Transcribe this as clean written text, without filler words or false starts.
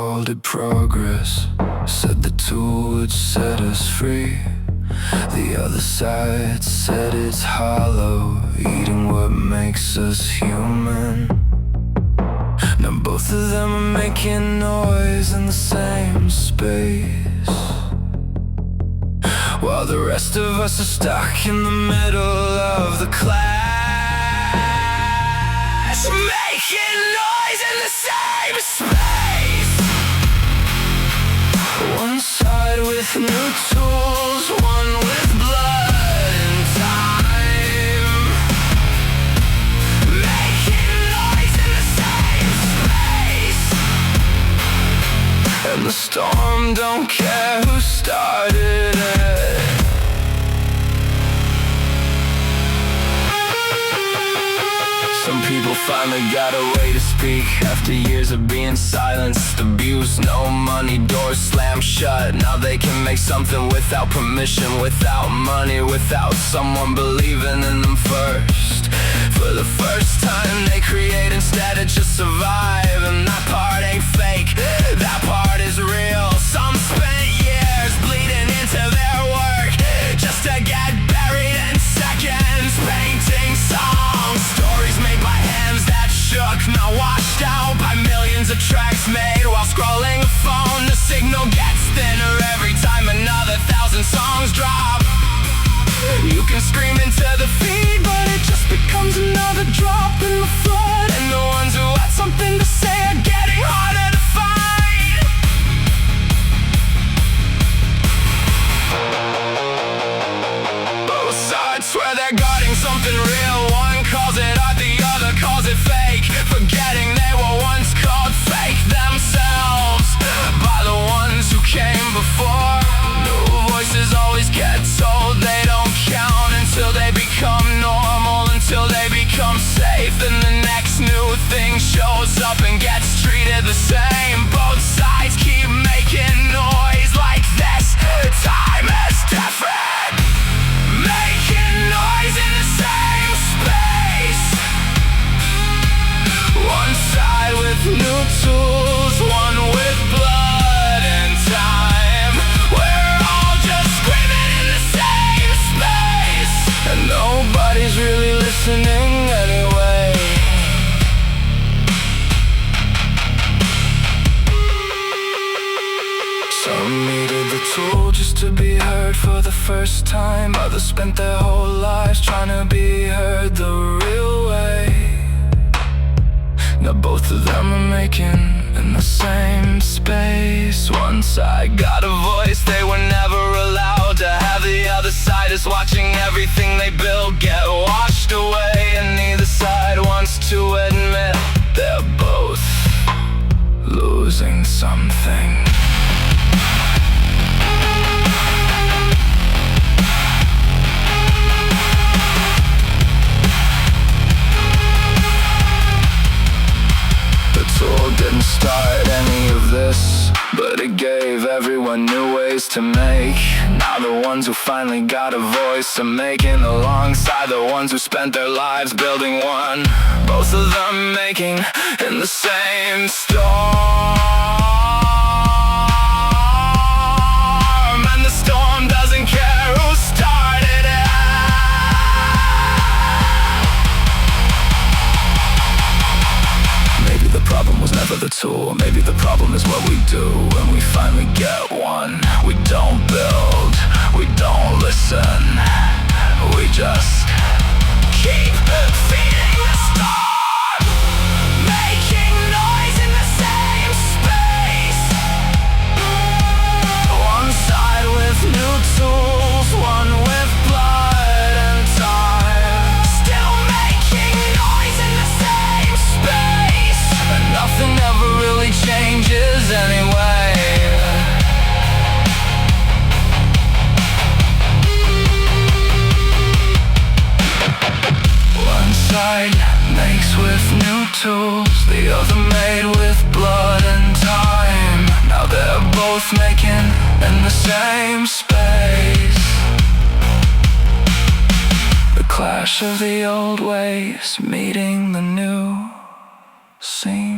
called it progress. Said the tool would set us free. The other side said it's hollow, eating what makes us human. Now both of them are making noise in the same space, while the rest of us are stuck in the middle of the clash, making noise in the same space. One side with new tools, one with blood and time, making noise in the same space. And the storm don't care who started it. Some people finally got a way to speak after years of being silenced, abused. No money, doors slammed shut. Now they can make something without permission, without money, without someone believing in them first. For the first time they create instead of just survive. And that part ain't fake, that part is real. Some spent years bleeding into their work just to get buried in seconds, painting songs, stories made by hands that shook, now washed out by millions of tracks made while scrolling a phone. The signal gets thinner every time another 1,000 songs drop. You can scream into the feed, but it just becomes another drop in the flood. And the ones who had something to say are getting harder to find. Both sides swear they're guarding something real. One calls it art, the other calls it fake, forgetting they were once called fake themselves by the ones who came before. New voices always get told they don't count until they become normal, until they become safe. Then the next new thing shows up and gets treated the same. Both sides keep making noise like this. Time is different, making noise in the same space. One side with new tools, one with blood and time. We're all just screaming in the same space, and nobody's really listening anyway. Some needed the tool just to be heard for the first time. Others spent their whole lives trying to be heard the real way. Now both of them are making in the same space. One side got a voice they were never allowed to have. The other side is watching everything they build get washed away. And neither side wants to admit they're both losing something. Didn't start any of this, but it gave everyone new ways to make. Now the ones who finally got a voice are making alongside the ones who spent their lives building one. Both of them making in the same storm. And the storm doesn't care who started it. Maybe the problem was never the tool. Maybe the problem is what we do when we finally get one. We don't build, we don't listen, we just keep feeding the storm, making noise in the same space. One side with new tools, one with blood and time, still making noise in the same space. And nothing ever really changes anyway. One side makes with new tools, the other made with blood and time. Now they're both making in the same space. The clash of the old ways meeting the new scene.